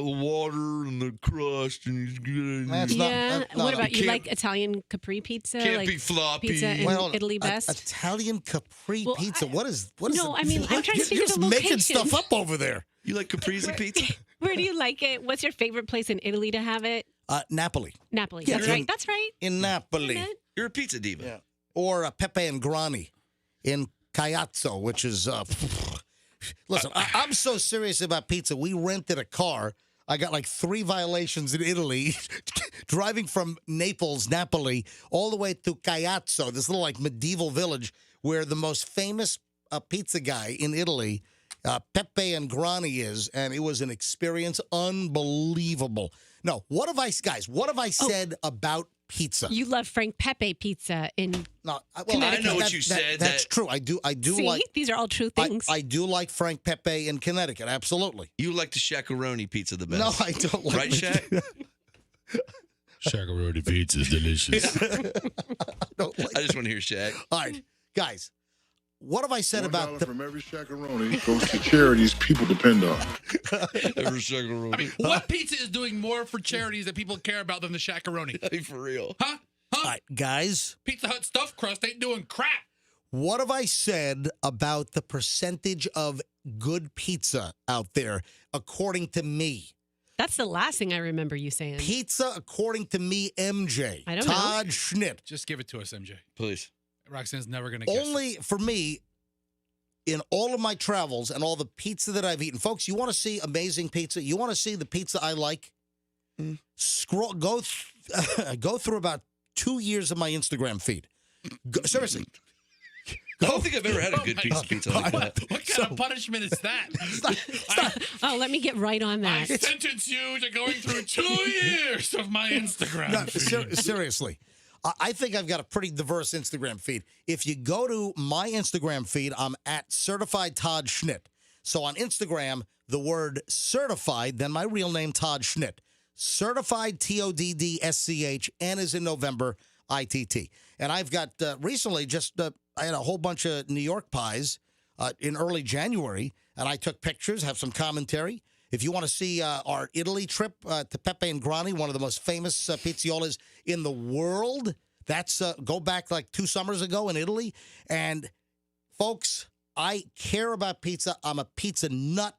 the water and the crust, and he's good. That's What about you? can't- Like Italian capri pizza? Can't like be floppy. pizza in Italy best? Italian Capri Well, pizza. What is? No, I mean, I'm trying to think You're of just the making location. stuff up over there. You like caprese pizza? Where do you like it? What's your favorite place in Italy to have it? Napoli. Napoli. Yeah, That's right. That's right. In Napoli. Isn't it? You're a pizza diva. Yeah. Or Pepe and Grani in Caiazzo, which is... listen, I'm so serious about pizza. We rented a car. I got like 3 violations in Italy, driving from Napoli, all the way to Caiazzo, this little like medieval village where the most famous pizza guy in Italy, Pepe and Grani is, and it was an experience unbelievable. No, what have I said about pizza? You love Frank Pepe pizza in No, I know what you said. That's true. I do See, like. these are all true things. I do like Frank Pepe in Connecticut. Absolutely. You like the shakaroni pizza the best. No, I don't like. Right, Shaq? Shakaroni pizza is delicious. I I just want to hear Shaq. All right, guys. What have I said about from every shakaroni goes to charities people depend on. Every shakaroni. I mean, what pizza is doing more for charities that people care about than the shakaroni? Hey, for real. Huh? All right, guys. Pizza Hut stuffed crust ain't doing crap. What have I said about the percentage of good pizza out there, according to me? That's the last thing I remember you saying. Pizza, according to me, MJ. I don't know. Todd Schnitt. Just give it to us, MJ. Please. Roxanne's never going to guess. Only for me, in all of my travels and all the pizza that I've eaten. Folks, you want to see amazing pizza? You want to see the pizza I like? Go through about 2 years of my Instagram feed. Seriously. I don't think I've ever had a good piece of pizza like that. What kind of punishment is that? Stop. Oh, let me get right on I that. sentence you to going through 2 years of my Instagram No, feed. seriously. I think I've got a pretty diverse Instagram feed. If you go to my Instagram feed, I'm at Certified Todd Schnitt. So on Instagram, the word certified, then my real name, Todd Schnitt. Certified, TODDSCH, N is in November, ITT. And I've got recently I had a whole bunch of New York pies in early January, and I took pictures, have some commentary. If you want to see our Italy trip to Pepe and Grani, one of the most famous pizziolas in the world, that's go back like 2 summers ago in Italy. And folks, I care about pizza. I'm a pizza nut.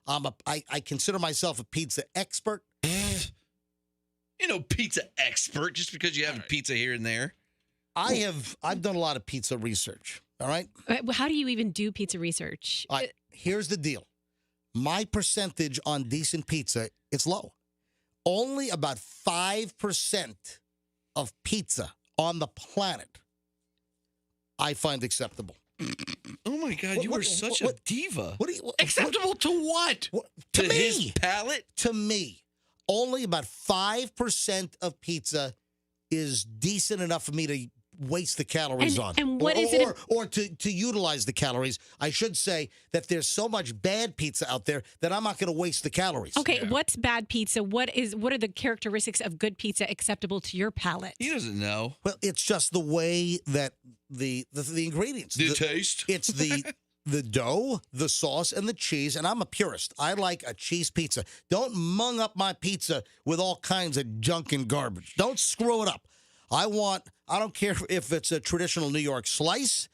I consider myself a pizza expert. You know, pizza expert just because you have a pizza here and there. I've done a lot of pizza research. All right. How do you even do pizza research? All right. Here's the deal. My percentage on decent pizza, it's low. Only about 5% of pizza on the planet I find acceptable. Oh my God, you are such a diva. Acceptable to what? To To me. his palate? To me, only about 5% of pizza is decent enough for me to waste the calories on. And what is it? Or to utilize the calories. I should say that there's so much bad pizza out there that I'm not going to waste the calories. Okay, what's bad pizza? What are the characteristics of good pizza acceptable to your palate? He doesn't know. Well, it's just the way that the ingredients. The taste? It's the dough, the sauce, and the cheese. And I'm a purist. I like a cheese pizza. Don't mung up my pizza with all kinds of junk and garbage. Don't screw it up. I don't care if it's a traditional New York slice.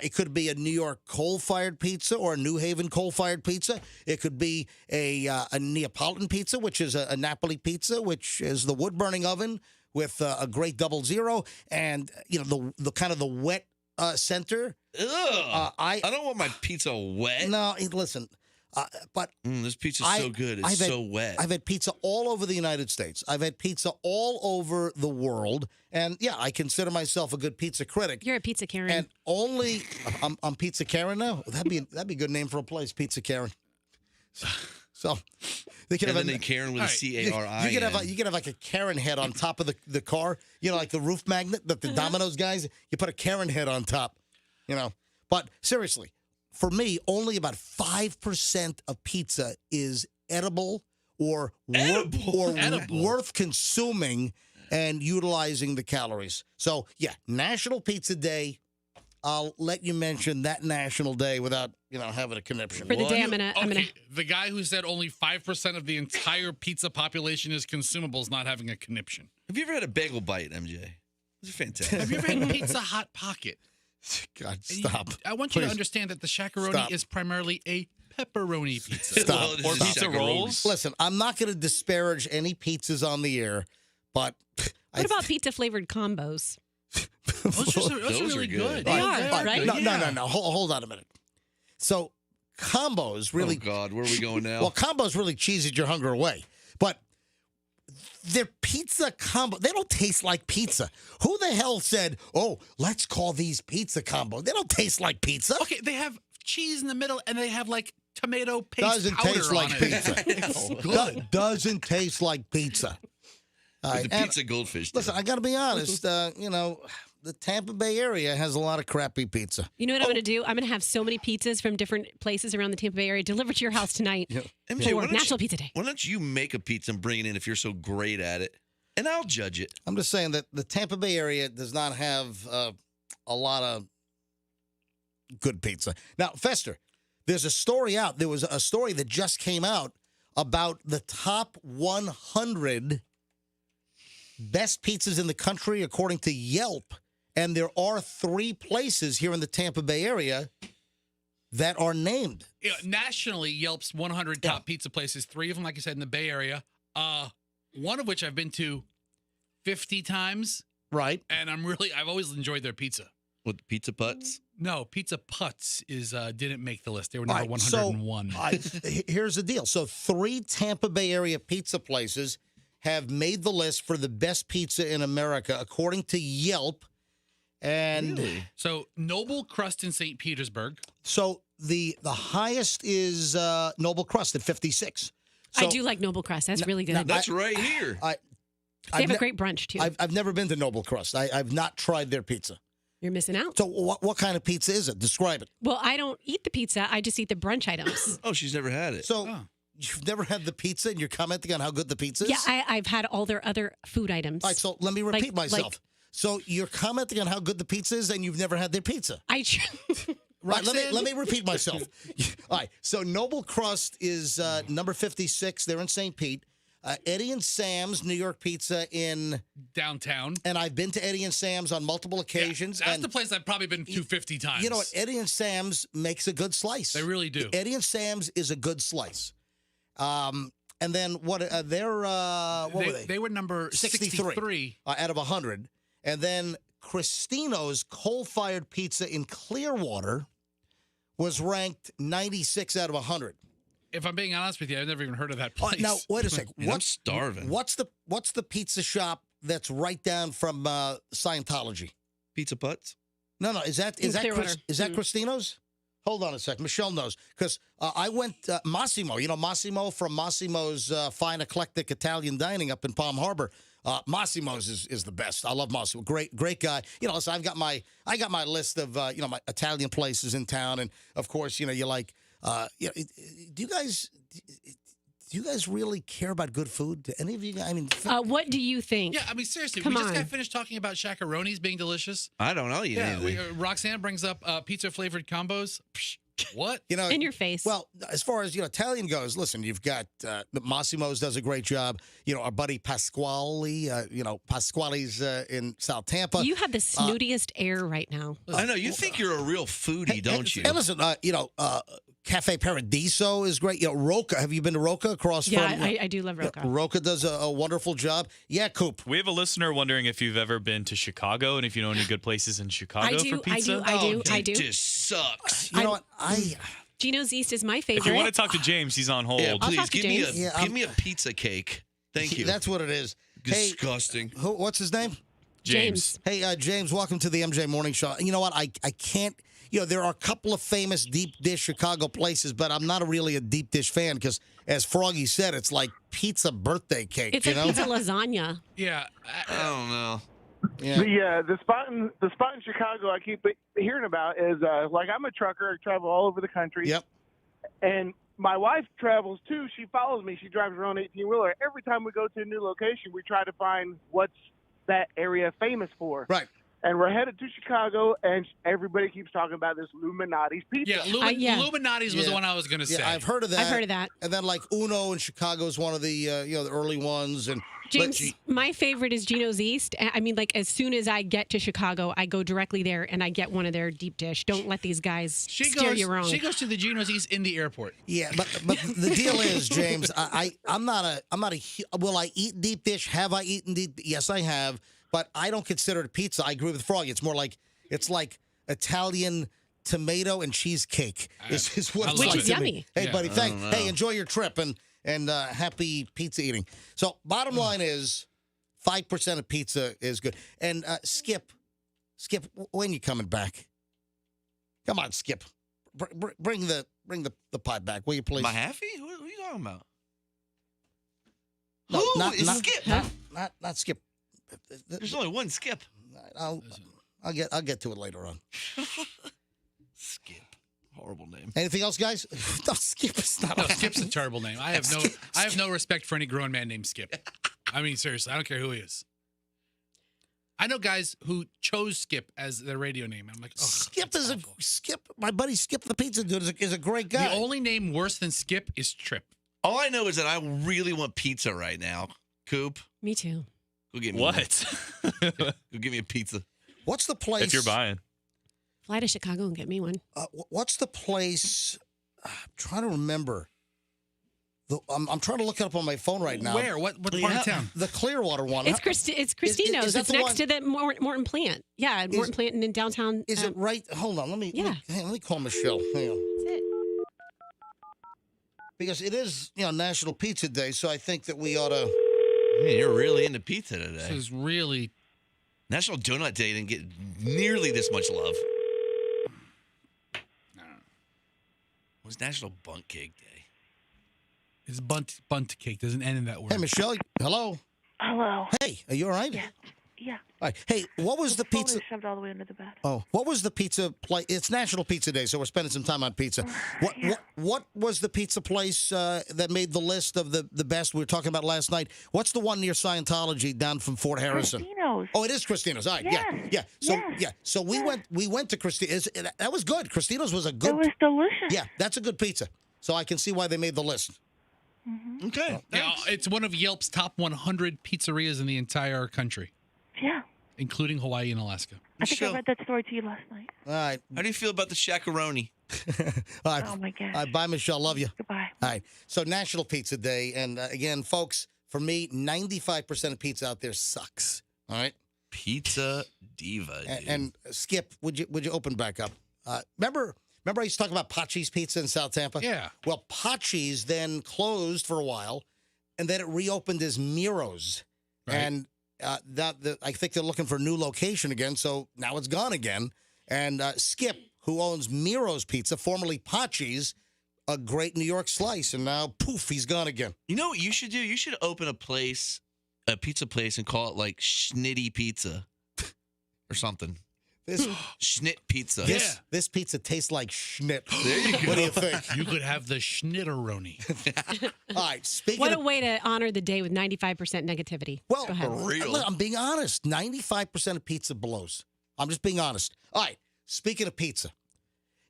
It could be a New York coal-fired pizza or a New Haven coal-fired pizza. It could be a Neapolitan pizza, which is a Napoli pizza, which is the wood-burning oven with a great double zero and, the kind of the wet center. Ugh. I don't want my pizza wet. No, listen. But this pizza's so good. It's so wet. I've had pizza all over the United States. I've had pizza all over the world. And, yeah, I consider myself a good pizza critic. You're a pizza Karen. And only I'm Pizza Karen now. That'd be a good name for a place, Pizza Karen. So they could and have then Karen with a C-A-R-I. You could have like a Karen head on top of the car. Like the roof magnet that the Domino's guys. You put a Karen head on top. But seriously. For me, only about 5% of pizza is edible or worth consuming and utilizing the calories. So, yeah, National Pizza Day, I'll let you mention that national day without, having a conniption. For the day, I'm Okay, gonna. the guy who said only 5% of the entire pizza population is consumable is not having a conniption. Have you ever had a bagel bite, MJ? Those are fantastic. Have you ever had Pizza Hot Pocket? God, stop. I want you to Please. understand that the Shakaroni Stop. is primarily a pepperoni pizza. Stop. Well, this Or is pizza Shakaroni. rolls? Listen, I'm not going to disparage any pizzas on the air, but What about pizza flavored combos? Those are Those are really good. good. They are, They're right? good. No. Hold on a minute. So combos really. Oh, God. Where are we going now? Well, combos really cheese your hunger away, but their pizza combo, they don't taste like pizza. Who the hell said, "Oh, let's call these pizza combo"? They don't taste like pizza. Okay, they have cheese in the middle and they have like tomato paste Doesn't powder taste on like it. pizza. It's good. Doesn't taste like pizza. All With right, the and pizza goldfish. listen, I got to be honest. The Tampa Bay area has a lot of crappy pizza. You know what I'm gonna do? I'm gonna have so many pizzas from different places around the Tampa Bay area delivered to your house tonight MJ, for why don't National you- Pizza Day. Why don't you make a pizza and bring it in if you're so great at it? And I'll judge it. I'm just saying that the Tampa Bay area does not have a lot of good pizza. Now, Fester, there's a story out. There was a story that just came out about the top 100 best pizzas in the country according to Yelp. And there are 3 places here in the Tampa Bay area that are named. Yeah, nationally, Yelp's 100 top pizza places. 3 of them, like I said, in the Bay Area. One of which I've been to 50 times, Right. and I've always enjoyed their pizza. With the pizza putts? No, Pizza Putz didn't make the list. They were number All right, 101. Here's the deal. So 3 Tampa Bay area pizza places have made the list for the best pizza in America, according to Yelp. And So Noble Crust in St. Petersburg. so the highest is Noble Crust at 56. So I do like Noble Crust. That's really good. That's right here. they have a great brunch too. I've never been to Noble Crust. I've not tried their pizza. You're missing out. So what kind of pizza is it? Describe it. Well, I don't eat the pizza. I just eat the brunch items. Oh, she's never had it. So you've never had the pizza and you're commenting on how good the pizza is? Yeah, I've had all their other food items. All right, so let me repeat Like- myself. So you're commenting on how good the pizza is and you've never had their pizza. Right, let me repeat myself. All right, so Noble Crust is number 56. They're in St. Pete. Eddie and Sam's New York Pizza in Downtown. and I've been to Eddie and Sam's on multiple occasions. That's and the place I've probably been to 50 times. you know what? Eddie and Sam's makes a good slice. They really do. Eddie and Sam's is a good slice. And then what? What were they? They were number 63. Out of 100. And then Christino's coal-fired pizza in Clearwater was ranked 96 out of 100. If I'm being honest with you, I've never even heard of that place. Now, wait a second. Man, I'm starving. What's the pizza shop that's right down from Scientology? Pizza putts? No. Is that Clearwater. Christino's? Hold on a second. Michelle knows because I went Massimo. You know Massimo from Massimo's Fine Eclectic Italian Dining up in Palm Harbor. Massimo's is the best. I love Massimo. Great guy. You know, so I got my list of my Italian places in town, and of course, you like. Do you guys really care about good food? Do any of you guys? I mean, What do you think? Yeah, I mean, seriously, Come we just on. got finished talking about shakaroni's being delicious. I don't know. Roxanne brings up pizza-flavored combos. Psh, what? In your face. Well, as far as Italian goes, listen, you've got Massimo's does a great job. Our buddy Pasquale. Pasquale's in South Tampa. You have the snootiest air right now. I know. You think you're a real foodie, don't you? And listen, Cafe Paradiso is great. Roca. Have you been to Roca across Yeah, from? I do love Roca. Roca does a wonderful job. Yeah, Coop. We have a listener wondering if you've ever been to Chicago and if you know any good places in Chicago for pizza. I do. It just sucks. You know what? Gino's East is my If favorite. you want to talk to James, he's on hold. Yeah, I'll please talk to give me James. give me a pizza cake. Thank you. That's what it is. Hey, Disgusting. what's his name? James. Hey, James, welcome to the MJ Morning Show. You know what? I can't. There are a couple of famous deep dish Chicago places, but I'm not really a deep dish fan because, as Froggy said, it's like pizza birthday cake. It's like pizza lasagna. Yeah. I don't know. Yeah. The spot in Chicago I keep hearing about is like I'm a trucker. I travel all over the country. Yep. And my wife travels too. She follows me. She drives her own 18-wheeler. Every time we go to a new location, we try to find what's that area famous for. Right. and we're headed to Chicago, and everybody keeps talking about this Illuminati's pizza. Yeah, Yeah. Illuminati's was the Yeah. one I was going to say. Yeah, I've heard of that. I've heard of that. And then like Uno in Chicago is one of the the early ones. And James, my favorite is Gino's East. I mean, like, as soon as I get to Chicago, I go directly there and I get one of their deep dish. Don't let these guys steer you wrong. She goes to the Gino's East in the airport. yeah, but the deal is, James, I'm not a. Will I eat deep dish? Have I eaten deep? Yes, I have. But I don't consider it pizza. I agree with Froggy. It's more like Italian tomato and cheesecake. Is what I it's love like Which is to me. yummy. Hey, Yeah. buddy, I thanks. don't know. Hey, enjoy your trip and happy pizza eating. So, bottom line is, 5% of pizza is good. And Skip, when you coming back? Come on, Skip. Bring the pie back, will you please? My halfie? Who are you talking about? No, Who not- is not- Skip? Not Skip. There's only one Skip. I'll get to it later on. Skip. Horrible name. Anything else, guys? No, Skip is not. No, Skip's a terrible name. I have no respect for any grown man named Skip. I mean, seriously, I don't care who he is. I know guys who chose Skip as their radio name. I'm like, oh, Skip that's is awful. Skip. My buddy Skip the pizza dude is a great guy. The only name worse than Skip is Trip. All I know is that I really want pizza right now. Coop, Me too. go get me What? one. Go get me a pizza. What's the place? If you're buying. Fly to Chicago and get me one. What's the place? I'm trying to remember. I'm trying to look it up on my phone right now. Where? What part of town? The Clearwater one. It's Christino's. is that It's the next one- to the Morton plant. Yeah, Morton plant in downtown. Is it right? Hold on. Let me call Michelle. Hang on. That's it. Because it is, National Pizza Day, so I think that we ought to. Man, you're really into pizza This today. is really. National Donut Day didn't get nearly this much love. It was National Bunt Cake Day. It's bunt cake. Doesn't end in that word. Hey, Michelle. Hello. Hello. Hey, are you all right? Yeah. All right. Hey, what was the phone pizza? is shoved all the way under the bed. Oh, what was the pizza place? It's National Pizza Day, so we're spending some time on pizza. What was the pizza place that made the list of the best we were talking about last night? What's the one near Scientology down from Fort Harrison? Christino's. Oh, it is Christina's. All right, Yes. yeah. So Yes. So we went to Christina's. That was good. Christina's was a good. It was delicious. Yeah, that's a good pizza. So I can see why they made the list. Okay. Yeah, it's one of Yelp's top 100 pizzerias in the entire country, Yeah. including Hawaii and Alaska. I think I Michelle, read that story to you last night. All right. how do you feel about the shakaroni? All right. Oh, my gosh. All right, bye, Michelle. Love you. Goodbye. All right. So National Pizza Day, and again, folks, for me, 95% of pizza out there sucks. All right. Pizza Diva. Dude. And Skip, would you open back up? Remember I used to talk about Pachi's Pizza in South Tampa? Yeah. Well, Pachi's then closed for a while, and then it reopened as Miro's. Right. And I think they're looking for a new location again, so now it's gone again. And Skip, who owns Miro's Pizza, formerly Pachi's, a great New York slice, and now, poof, he's gone again. You know what you should do? You should open a pizza place, and call it like Schnitty Pizza or something. This Schnit Pizza. this pizza tastes like schnit. There you go. What do you think? You could have the schnitteroni. All right, speaking What of a way to honor the day with 95% negativity. Well, Go ahead. real. look, I'm being honest. 95% of pizza blows. I'm just being honest. All right. Speaking of pizza,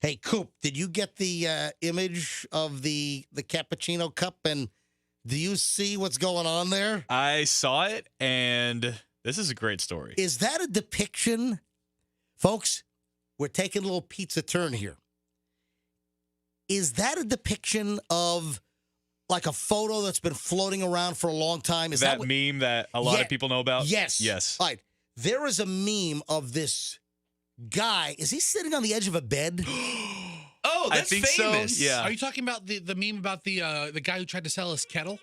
hey Coop, did you get the image of the cappuccino cup? And do you see what's going on there? I saw it, and this is a great story. Is that a depiction, folks? We're taking a little pizza turn here. Is that a depiction of like a photo that's been floating around for a long time? Is that what, meme that a lot Yeah. of people know about? Yes. Yes. All right. There is a meme of this guy. Is he sitting on the edge of a bed? Oh, I that's think so, famous. yeah. Are you talking about the meme about the guy who tried to sell his kettle?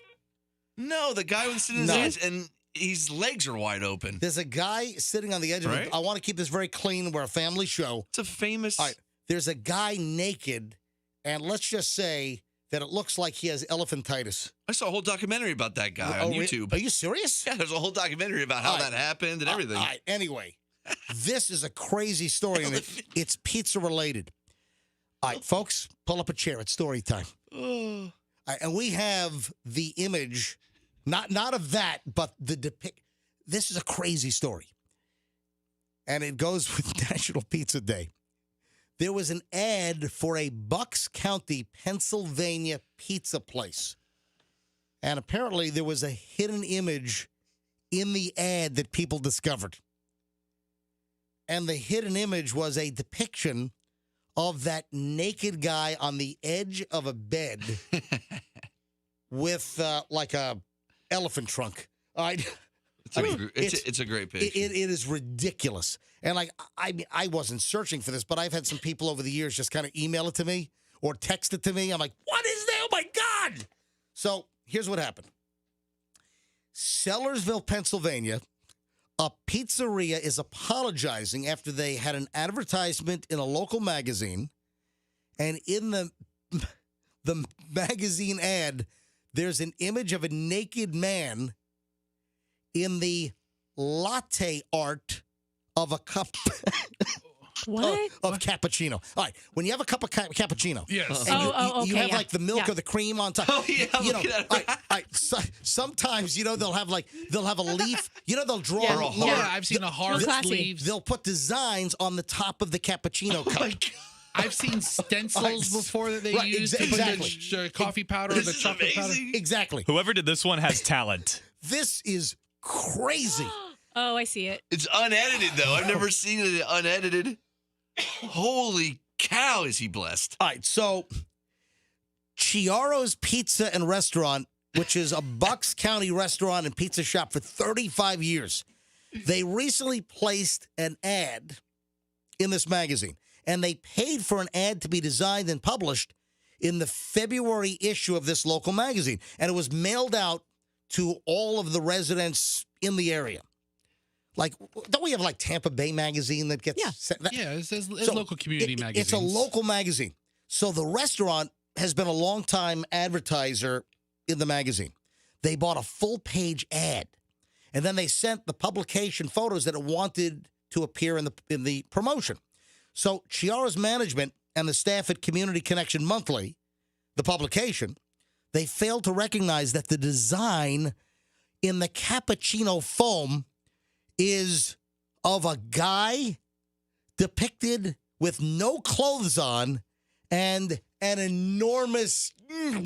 No, the guy was sitting on No. his edge, and his legs are wide open. There's a guy sitting on the edge of Right. it. I want to keep this very clean. We're a family show. It's a famous. All right. There's a guy naked, and let's just say that it looks like he has elephantitis. I saw a whole documentary about that guy on Oh, YouTube. Are you serious? Yeah, there's a whole documentary about how All right. that happened and everything. All right. Anyway, this is a crazy story, and it's pizza related. All right, folks, pull up a chair. It's story time. Oh. All right, and we have the image, not of that, but the depict. This is a crazy story. and it goes with National Pizza Day. There was an ad for a Bucks County, Pennsylvania pizza place. And apparently there was a hidden image in the ad that people discovered. And the hidden image was a depiction of that naked guy on the edge of a bed with like a elephant trunk. All right. It's a great picture. It is ridiculous. And like, I wasn't searching for this, but I've had some people over the years just kind of email it to me or text it to me. I'm like, what is that? Oh my God. So here's what happened. Sellersville, Pennsylvania, a pizzeria is apologizing after they had an advertisement in a local magazine. And in the magazine ad, there's an image of a naked man in the latte art of a cup What? of cappuccino. All right, when you have a cup of cappuccino, Yes. and you okay, have yeah. like the milk Yeah. or the cream on top. Oh, yeah, you know, look at all right, sometimes they'll have a leaf. They'll draw Yeah. a Or a little- Yeah, I've seen a heart Classy. sleeves. They'll put designs on the top of the cappuccino cup. I've seen stencils before that they Right, use to exactly. put the coffee powder or This the is chocolate powder. amazing. Exactly. Whoever did this one has talent. This is crazy. Oh, I see it. It's unedited, though. I've never seen it unedited. Holy cow, is he blessed? All right, so Chiaro's Pizza and Restaurant, which is a Bucks County restaurant and pizza shop for 35 years, they recently placed an ad in this magazine, and they paid for an ad to be designed and published in the February issue of this local magazine, and it was mailed out to all of the residents in the area. Like, don't we have like Tampa Bay magazine that gets sent? Yeah, it's So local community magazines. It's a local magazine. So the restaurant has been a long-time advertiser in the magazine. They bought a full-page ad, and then they sent the publication photos that it wanted to appear in the promotion. So Chiara's management and the staff at Community Connection Monthly, the publication, they failed to recognize that the design in the cappuccino foam is of a guy depicted with no clothes on and an enormous. I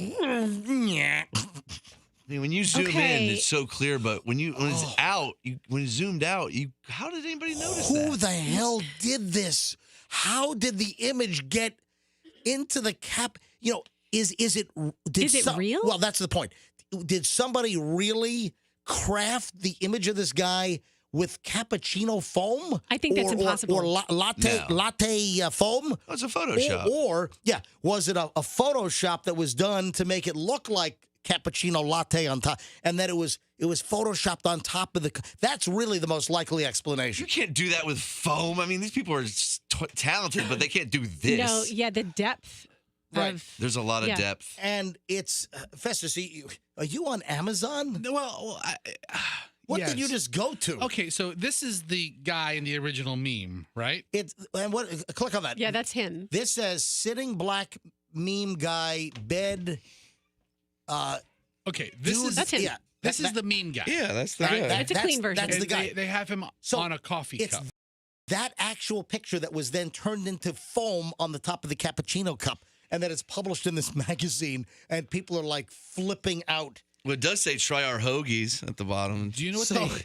mean, when you zoom Okay. in, it's so clear, but when it's out, when it's zoomed out, how did anybody notice that? Who the hell did this? How did the image get into the cap? You know, is it real? Well, that's the point. Did somebody really craft the image of this guy with cappuccino foam? I think that's impossible. Or latte foam? Oh, it's a Photoshop. Or was it a Photoshop that was done to make it look like cappuccino latte on top, and that it was photoshopped on top of the. That's really the most likely explanation. You can't do that with foam. I mean, these people are talented, but they can't do this. No, yeah, the depth Right. of. There's a lot of Yeah. depth. And it's Festus. Are you on Amazon? Well, What yes. did you just go to? Okay, so this is the guy in the original meme, right? It's and what? Click on that. Yeah, that's him. This says sitting black meme guy bed. Okay, this Dude, is That's him. Yeah, this is the meme guy. Yeah, that's the Right. guy. It's a clean version. That's the And guy. They have him So on a coffee it's cup. that actual picture that was then turned into foam on the top of the cappuccino cup, and that it's published in this magazine, and people are like flipping out. Well, it does say try our hoagies at the bottom. Do you know what So- they?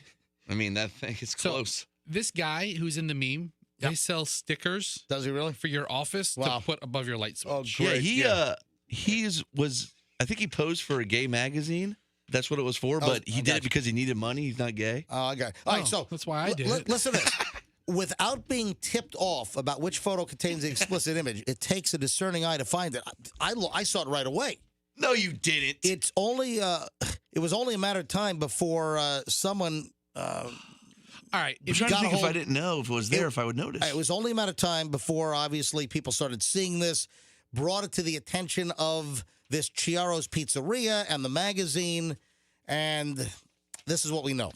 I mean, that thing is So- close. This guy who's in the meme, Yep. they sell stickers Does he really? for your office Wow. to put above your light switch. Oh, Yeah, great. I think he posed for a gay magazine. That's what it was for, Oh, but he I did got it you. because he needed money. He's not gay. Okay. All right. Oh, So that's why I did it. Listen to this. Without being tipped off about which photo contains the explicit image, it takes a discerning eye to find it. I saw it right away. No, you didn't. It's only it was only a matter of time before someone. All right, I'm if trying you to think if hold- I didn't know if it was there, if I would notice. It was only a matter of time before, obviously, people started seeing this, brought it to the attention of this Chiaro's Pizzeria and the magazine, and this is what we know.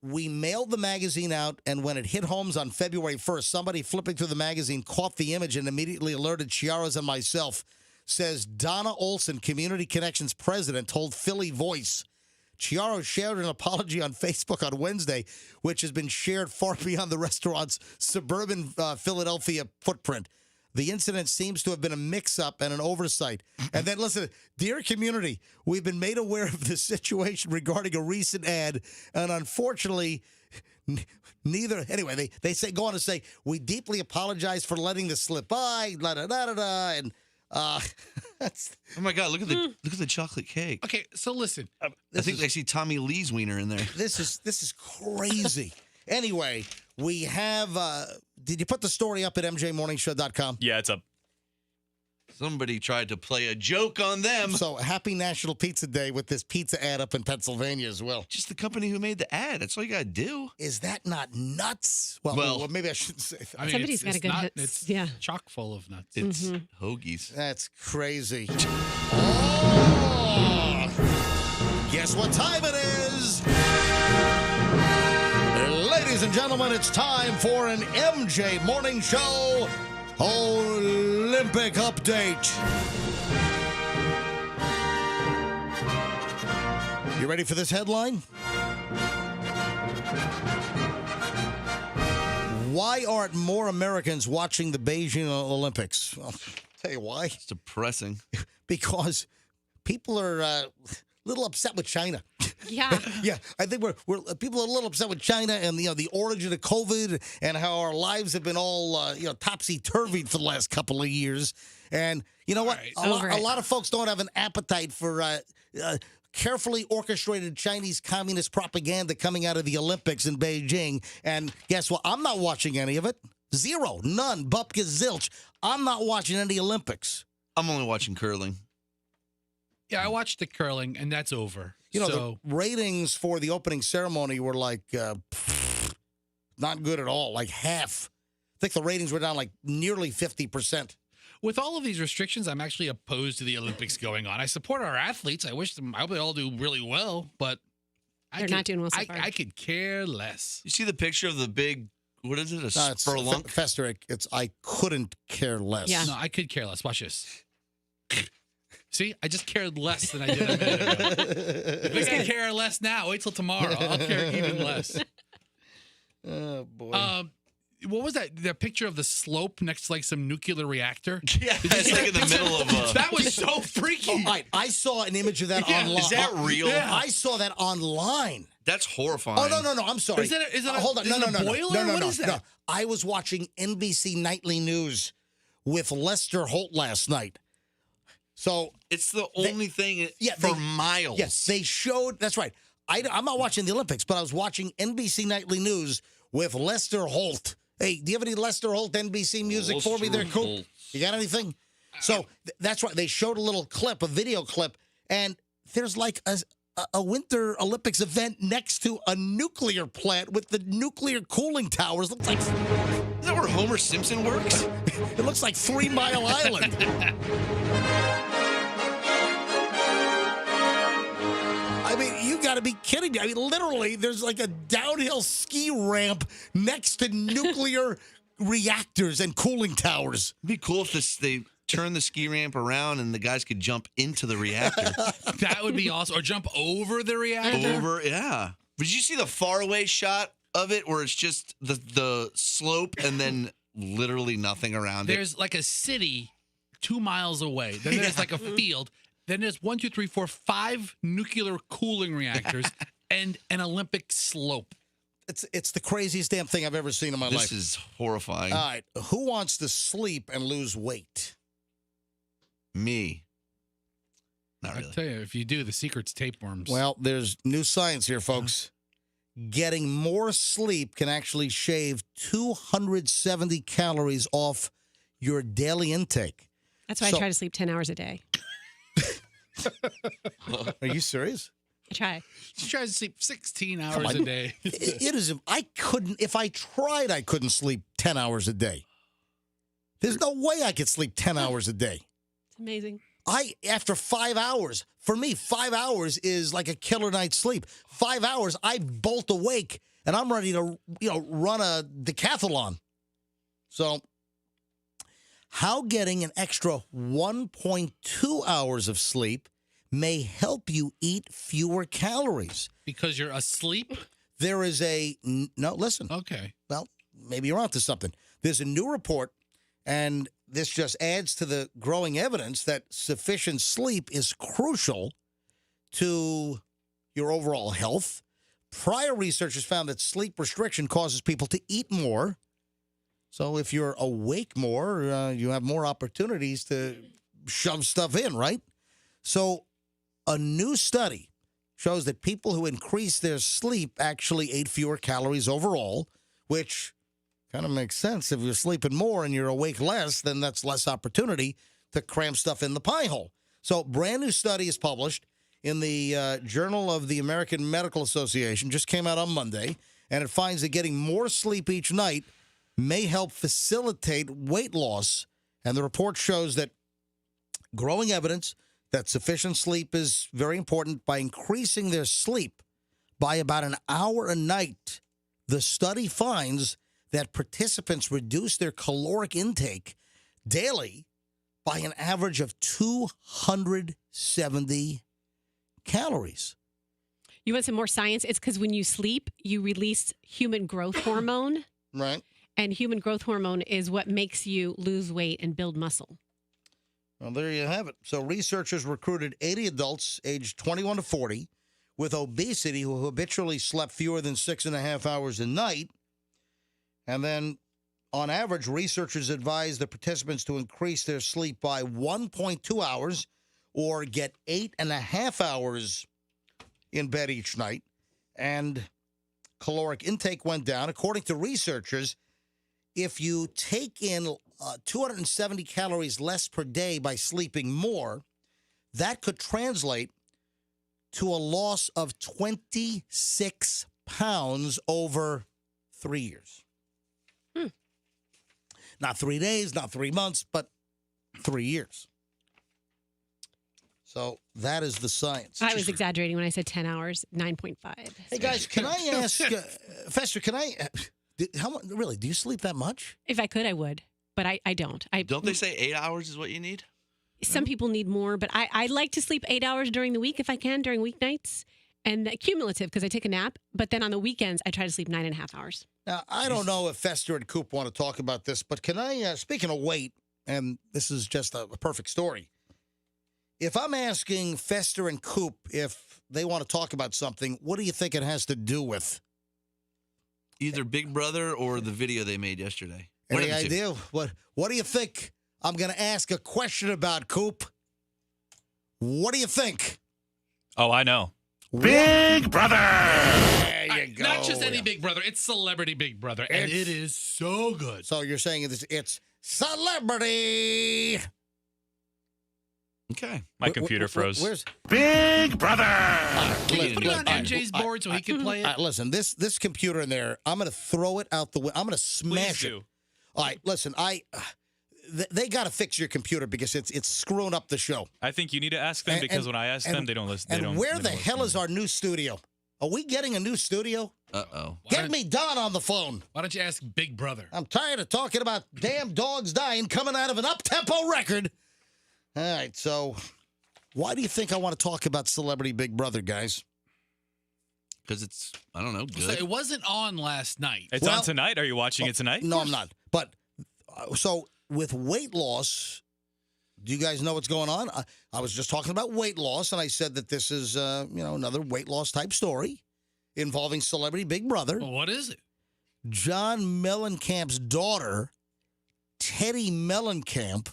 We mailed the magazine out, and when it hit homes on February 1st, somebody flipping through the magazine caught the image and immediately alerted Chiaro's and myself, says Donna Olson, Community Connections president, told Philly Voice. Chiaro shared an apology on Facebook on Wednesday, which has been shared far beyond the restaurant's suburban Philadelphia footprint. The incident seems to have been a mix-up and an oversight. And then, listen, dear community, we've been made aware of this situation regarding a recent ad, and unfortunately, neither. Anyway, they say go on to say, we deeply apologize for letting this slip by, da-da-da-da-da, and that's... Oh, my God, look at the chocolate cake. Okay, so listen. I think I see Tommy Lee's wiener in there. This is crazy. Anyway, we have... did you put the story up at mjmorningshow.com? Yeah, it's up. Somebody tried to play a joke on them. So happy National Pizza Day with this pizza ad up in Pennsylvania as well. Just the company who made the ad. That's all you got to do. Is that not nuts? Well, maybe I shouldn't say that. I mean, Somebody's got a good hit. It's Yeah. chock full of nuts. It's hoagies. That's crazy. Oh! Guess what time it is? Ladies and gentlemen, it's time for an MJ Morning Show Olympic Update. You ready for this headline? Why aren't more Americans watching the Beijing Olympics? Well, I'll tell you why. It's depressing. Because people are a little upset with China. Yeah. Yeah, I think we're people are a little upset with China and the origin of COVID and how our lives have been all topsy-turvy for the last couple of years. And you know what? Right. A lot of folks don't have an appetite for carefully orchestrated Chinese communist propaganda coming out of the Olympics in Beijing. And guess what? I'm not watching any of it. Zero. None. Bupka zilch. I'm not watching any Olympics. I'm only watching curling. Yeah, I watched the curling, and that's over. The ratings for the opening ceremony were like not good at all, like half. I think the ratings were down like nearly 50%. With all of these restrictions, I'm actually opposed to the Olympics going on. I support our athletes. I hope they all do really well, but They're not doing well so far. I could care less. You see the picture of the big, what is it, It's spurlunk? Festerick. I couldn't care less. Yeah. No, I could care less. Watch this. See, I just cared less than I did a minute ago. If I can care less now, wait till tomorrow. I'll care even less. Oh, boy. What was that? The picture of the slope next to like some nuclear reactor? Yeah, it's like in the middle of That was so freaky. All right, I saw an image of that Yeah. online. Is that real? Yeah. I saw that online. That's horrifying. Oh, no, I'm sorry. Is it Hold on. is it a boiler? No. What is that? No. I was watching NBC Nightly News with Lester Holt last night. So It's the only thing they- miles. yes, they showed. That's right. I'm not watching the Olympics, but I was watching NBC Nightly News with Lester Holt. Hey, do you have any Lester Holt NBC music for me there, Lester Coop? Holt. You got anything? So that's right. They showed a little clip, a video clip, and there's like a Winter Olympics event next to a nuclear plant with the nuclear cooling towers. Looks like Is that where Homer Simpson works? it looks like 3 Mile Island. I mean, you got to be kidding me. I mean, literally, there's like a downhill ski ramp next to nuclear reactors and cooling towers. It'd be cool if they turn the ski ramp around and the guys could jump into the reactor. That would be awesome. Or jump over the reactor. Yeah. Did you see the faraway shot of it where it's just the slope and then literally nothing around it? There's like a city 2 miles away. Then there's like a field. Then there's 1, 2, 3, 4, 5 nuclear cooling reactors and an Olympic slope. It's the craziest damn thing I've ever seen in my life. This is horrifying. All right, who wants to sleep and lose weight? Me. Not I really. tell you, if you do, the secret's tapeworms. Well, there's new science here, folks. Getting more sleep can actually shave 270 calories off your daily intake. That's why So- I try to sleep 10 hours a day. Are you serious? I try. she tries to sleep 16 Come hours on. a day. It is. I couldn't. If I tried, I couldn't sleep 10 hours a day. There's no way I could sleep 10 hours a day. It's amazing. After 5 hours, for me, 5 hours is like a killer night's sleep. 5 hours, I bolt awake and I'm ready to, run a decathlon. So, how getting an extra 1.2 hours of sleep may help you eat fewer calories. Because you're asleep? There is no, listen. Okay. Well, maybe you're onto something. There's a new report, and this just adds to the growing evidence that sufficient sleep is crucial to your overall health. Prior research has found that sleep restriction causes people to eat more. So if you're awake more, you have more opportunities to shove stuff in, right? So a new study shows that people who increase their sleep actually ate fewer calories overall, which kind of makes sense. If you're sleeping more and you're awake less, then that's less opportunity to cram stuff in the pie hole. So brand new study is published in the Journal of the American Medical Association, just came out on Monday, and it finds that getting more sleep each night may help facilitate weight loss. And the report shows that growing evidence that sufficient sleep is very important. By increasing their sleep by about an hour a night, the study finds that participants reduce their caloric intake daily by an average of 270 calories. You want some more science? It's because when you sleep, you release human growth hormone. Right. And human growth hormone is what makes you lose weight and build muscle. Well, there you have it. So researchers recruited 80 adults aged 21 to 40 with obesity who habitually slept fewer than 6.5 hours a night. And then, on average, researchers advised the participants to increase their sleep by 1.2 hours or get 8.5 hours in bed each night. And caloric intake went down. According to researchers, if you take in 270 calories less per day by sleeping more, that could translate to a loss of 26 pounds over 3 years. Not 3 days, not 3 months, but 3 years. So that is the science. I was exaggerating when I said 10 hours, 9.5. Hey, guys, can I ask, Fester, do you sleep that much? If I could, I would, but I don't. Don't they say 8 hours is what you need? Some people need more, but I like to sleep 8 hours during the week if I can, during weeknights. And cumulative, because I take a nap. But then on the weekends, I try to sleep 9.5 hours. Now, I don't know if Fester and Coop want to talk about this, but can I, speaking of weight, and this is just a perfect story. If I'm asking Fester and Coop if they want to talk about something, what do you think it has to do with? Either Big Brother or the video they made yesterday. Any idea? What do you think I'm going to ask a question about, Coop? What do you think? Oh, I know. Big Brother! There you go. Not just any Big Brother. It's Celebrity Big Brother. And it is so good. So you're saying it's celebrity. Okay. My computer froze. Where's Big Brother! Can you put it on MJ's board so he can play it? listen, this computer in there, I'm going to throw it out the window. I'm going to smash Please it. do. All right, listen, they got to fix your computer because it's screwing up the show. I think you need to ask them because when I ask them, they don't listen. And where the hell is our new studio? Are we getting a new studio? Uh-oh. Get me Don on the phone. Why don't you ask Big Brother? I'm tired of talking about damn dogs dying coming out of an up-tempo record. All right, so why do you think I want to talk about Celebrity Big Brother, guys? Because it's, I don't know, good. So it wasn't on last night. It's on tonight. Are you watching it tonight? No, I'm not. But so with weight loss, do you guys know what's going on? I was just talking about weight loss, and I said that this is, another weight loss type story involving Celebrity Big Brother. Well, what is it? John Mellencamp's daughter, Teddy Mellencamp,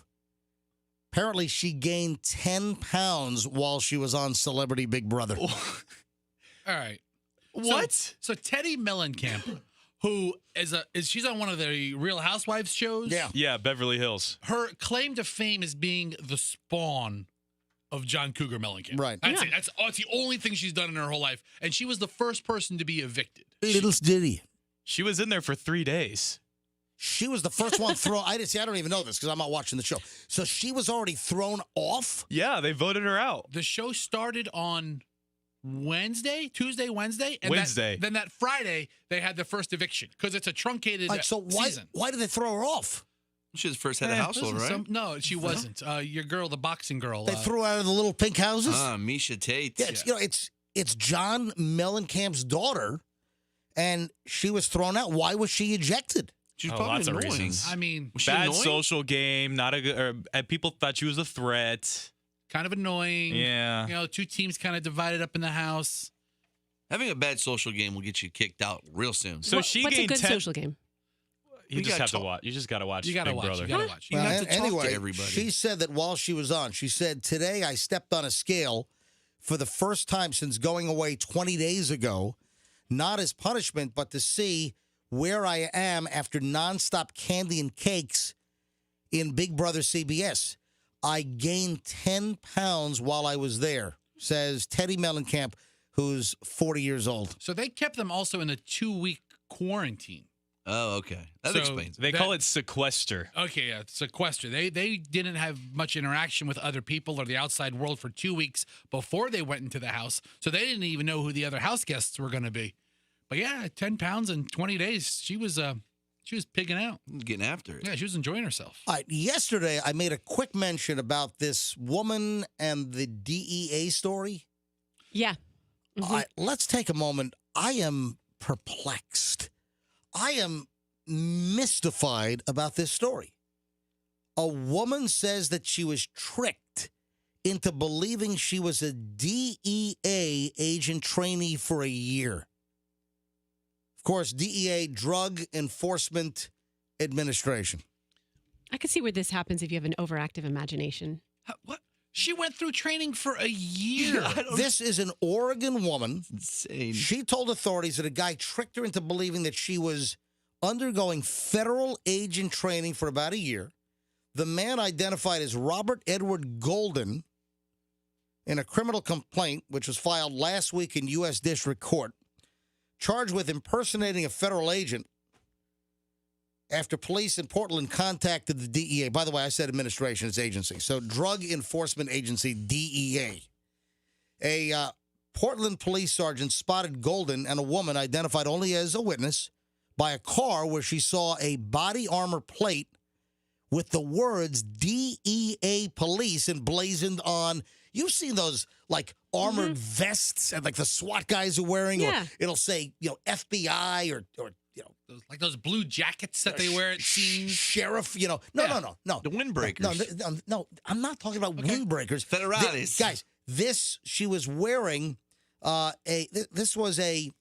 apparently she gained 10 pounds while she was on Celebrity Big Brother. All right. What? So Teddy Mellencamp, who is she's on one of the Real Housewives shows? Yeah. Yeah, Beverly Hills. Her claim to fame is being the spawn of John Cougar Mellencamp. Right. That's it. That's the only thing she's done in her whole life. And she was the first person to be evicted. Little Diddy. She was in there for 3 days. She was the first one thrown. I don't even know this because I'm not watching the show. So she was already thrown off? Yeah, they voted her out. The show started on Tuesday, Wednesday. And Wednesday. Then that Friday, they had the first eviction because it's a truncated So season. why did they throw her off? She was first head of household, right? No, she wasn't. Your girl, the boxing girl. They threw her out of the little pink houses. Misha Tate. Yeah, it's John Mellencamp's daughter, and she was thrown out. Why was she ejected? She's Oh, probably lots of annoying. reasons. I mean, Was she Bad annoying? social game, not a good. People thought she was a threat. kind of annoying. Yeah. You know, two teams kind of divided up in the house. Having a bad social game will get you kicked out real soon. So she What's a gained good 10. social game? You We just gotta have to talk. watch. You just got to watch. You got to Big watch. Brother. You got to watch. You have to talk to Anyway, everybody. she said that while she was on, she said, today I stepped on a scale for the first time since going away 20 days ago, not as punishment, but to see where I am after nonstop candy and cakes in Big Brother CBS. I gained 10 pounds while I was there, says Teddy Mellencamp, who's 40 years old. So they kept them also in a 2-week quarantine. Oh, okay. That So explains it. They call it sequester. Okay, yeah, sequester. They didn't have much interaction with other people or the outside world for 2 weeks before they went into the house, so they didn't even know who the other house guests were going to be. But yeah, 10 pounds in 20 days. She was pigging out. Getting after it. Yeah, she was enjoying herself. All right, yesterday I made a quick mention about this woman and the DEA story. Yeah. All right, let's take a moment. I am perplexed. I am mystified about this story. A woman says that she was tricked into believing she was a DEA agent trainee for a year. Of course, DEA, Drug Enforcement Administration. I could see where this happens if you have an overactive imagination. What? She went through training for a year. This is an Oregon woman. Insane. She told authorities that a guy tricked her into believing that she was undergoing federal agent training for about a year. The man, identified as Robert Edward Golden, in a criminal complaint which was filed last week in U.S. District Court, charged with impersonating a federal agent after police in Portland contacted the DEA. By the way, I said administration, it's agency. So Drug Enforcement Agency, DEA. A Portland police sergeant spotted Golden and a woman identified only as a witness by a car where she saw a body armor plate with the words DEA police emblazoned on. You've seen those like armored vests and like the SWAT guys are wearing, Yeah. or it'll say, FBI or you know, Like those blue jackets that they wear at scenes. sheriff, No. The windbreakers. No, I'm not talking about windbreakers. Federales. Guys, this, she was wearing this was a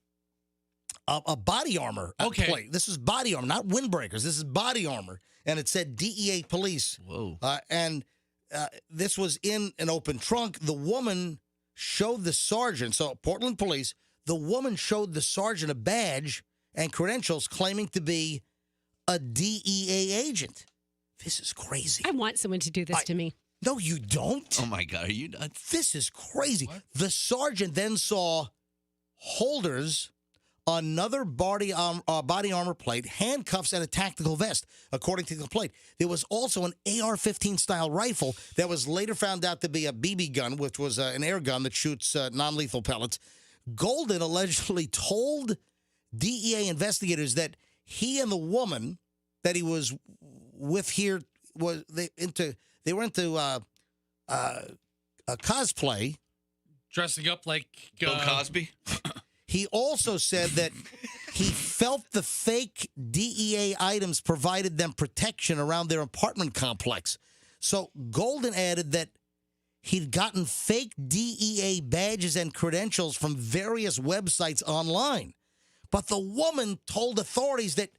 body armor plate. This is body armor, not windbreakers. This is body armor. And it said DEA police. Whoa. And this was in an open trunk. The woman showed the sergeant, so Portland police, the woman showed the sergeant a badge and credentials claiming to be a DEA agent. This is crazy. I want someone to do this to me. No, you don't. Oh, my God. Are you nuts? This is crazy. The sergeant then saw holders, another body armor plate, handcuffs, and a tactical vest, according to the complaint. There was also an AR-15 style rifle that was later found out to be a BB gun, which was an air gun that shoots non-lethal pellets. Golden allegedly told DEA investigators that he and the woman that he was with here were into cosplay. Dressing up like Bill Cosby? He also said that he felt the fake DEA items provided them protection around their apartment complex. So Golden added that he'd gotten fake DEA badges and credentials from various websites online. But the woman told authorities that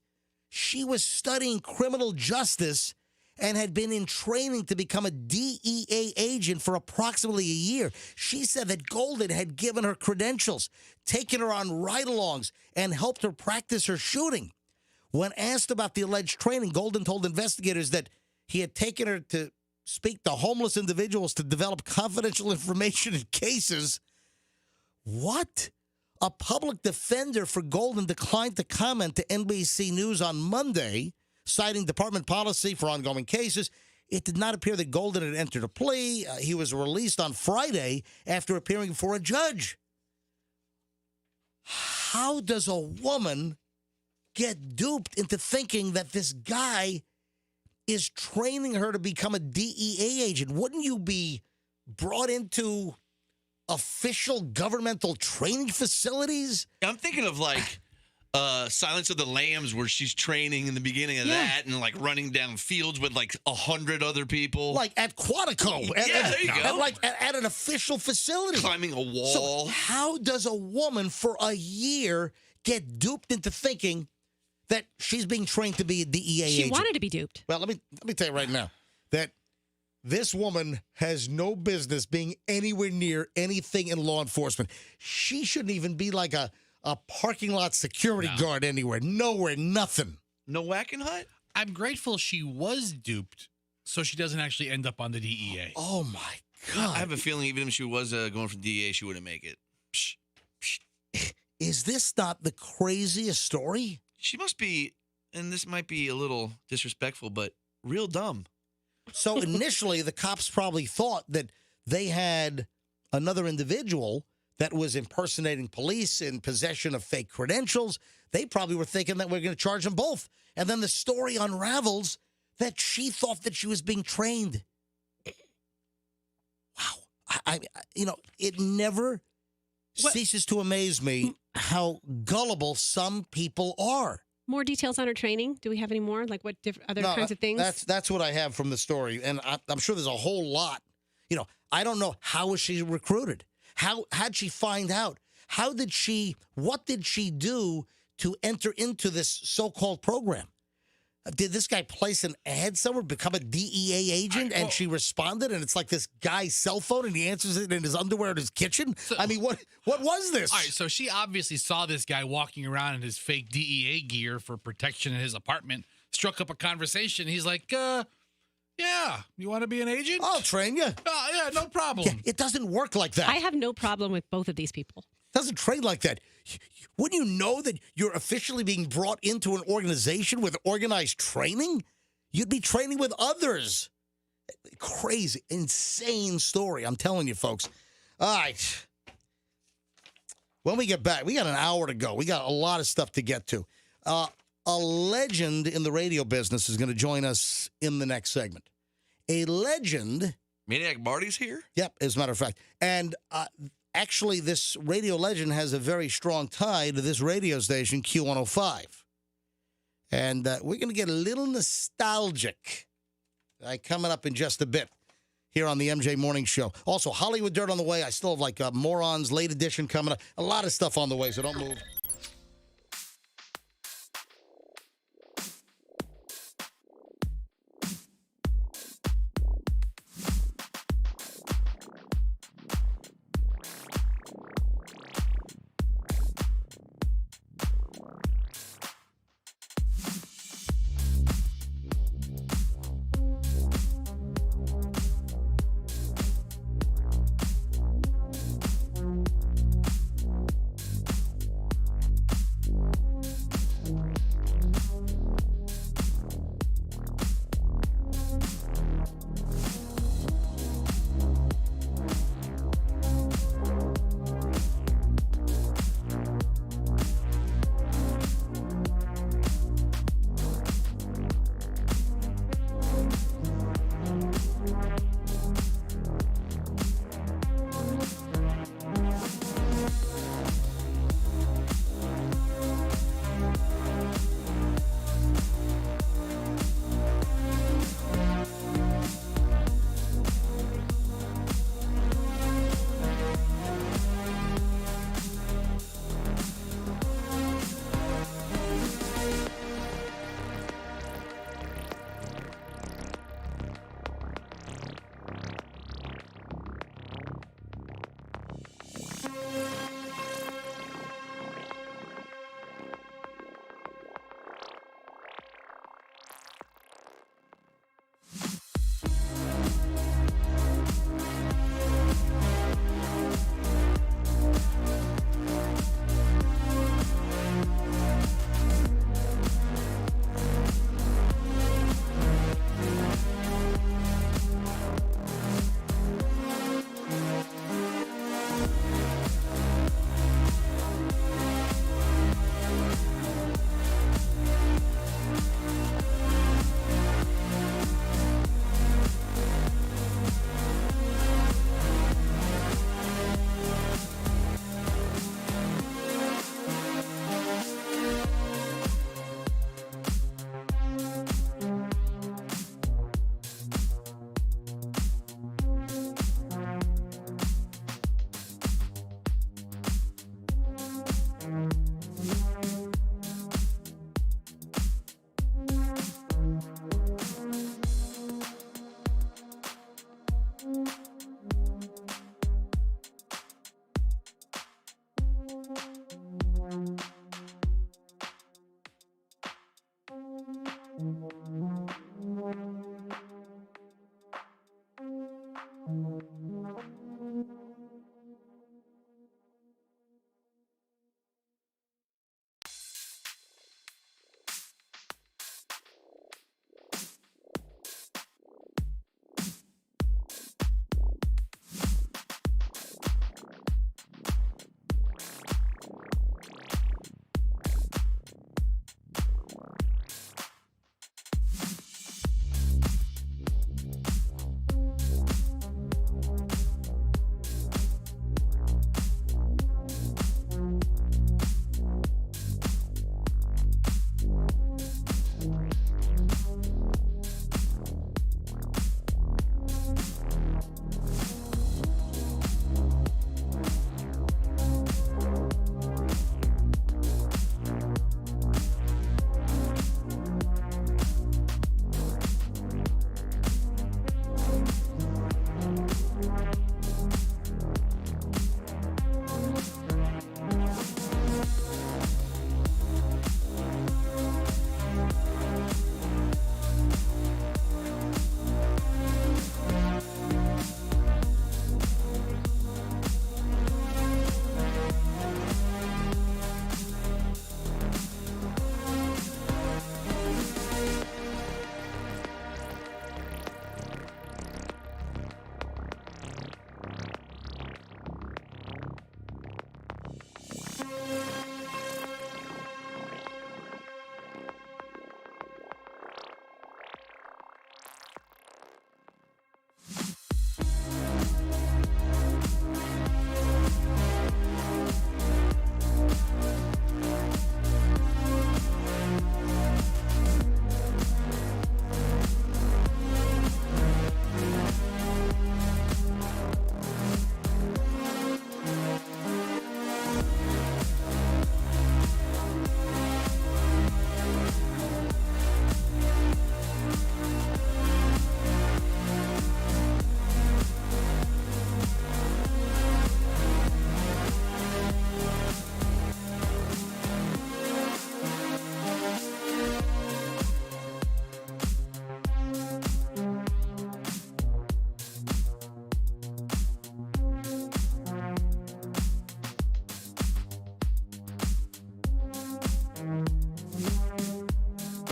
she was studying criminal justice and had been in training to become a DEA agent for approximately a year. She said that Golden had given her credentials, taken her on ride-alongs, and helped her practice her shooting. When asked about the alleged training, Golden told investigators that he had taken her to speak to homeless individuals to develop confidential information in cases. What? A public defender for Golden declined to comment to NBC News on Monday, citing department policy for ongoing cases. It did not appear that Golden had entered a plea. He was released on Friday after appearing before a judge. How does a woman get duped into thinking that this guy is training her to become a DEA agent. Wouldn't you be brought into official governmental training facilities? I'm thinking of like Silence of the Lambs, where she's training in the beginning of that and like running down fields with like 100 other people. Like at Quantico. There you go. At an official facility. Climbing a wall. So how does a woman for a year get duped into thinking that she's being trained to be a DEA agent? She wanted to be duped. Well, let me tell you right now that this woman has no business being anywhere near anything in law enforcement. She shouldn't even be like a parking lot security guard anywhere. Nowhere, nothing. No whacking hut? I'm grateful she was duped, so she doesn't actually end up on the DEA. Oh, my God. I have a feeling even if she was going for DEA, she wouldn't make it. Is this not the craziest story? She must be, and this might be a little disrespectful, but real dumb. So initially, the cops probably thought that they had another individual that was impersonating police in possession of fake credentials. They probably were thinking that we're going to charge them both. And then the story unravels that she thought that she was being trained. Wow. It never ceases to amaze me how gullible some people are. More details on her training? Do we have any more? Like what other kinds of things? That's what I have from the story. And I'm sure there's a whole lot. I don't know, how was she recruited? How'd she find out? What did she do to enter into this so-called program? Did this guy place an ad somewhere, become a DEA agent, and she responded, and it's like this guy's cell phone, and he answers it in his underwear in his kitchen? I mean, what was this? All right, so she obviously saw this guy walking around in his fake DEA gear for protection in his apartment, struck up a conversation. He's like, yeah, you want to be an agent? I'll train you. Oh, yeah, no problem. Yeah, it doesn't work like that. I have no problem with both of these people. It doesn't train like that. Wouldn't you know that you're officially being brought into an organization with organized training? You'd be training with others. Crazy, insane story. I'm telling you, folks. All right. When we get back, we got an hour to go. We got a lot of stuff to get to. A legend in the radio business is going to join us in the next segment. A legend. Maniac Marty's here? Yep, as a matter of fact. And actually, this radio legend has a very strong tie to this radio station, Q105. And we're going to get a little nostalgic coming up in just a bit here on the MJ Morning Show. Also, Hollywood Dirt on the way. I still have like Morons Late Edition coming up. A lot of stuff on the way, so don't move.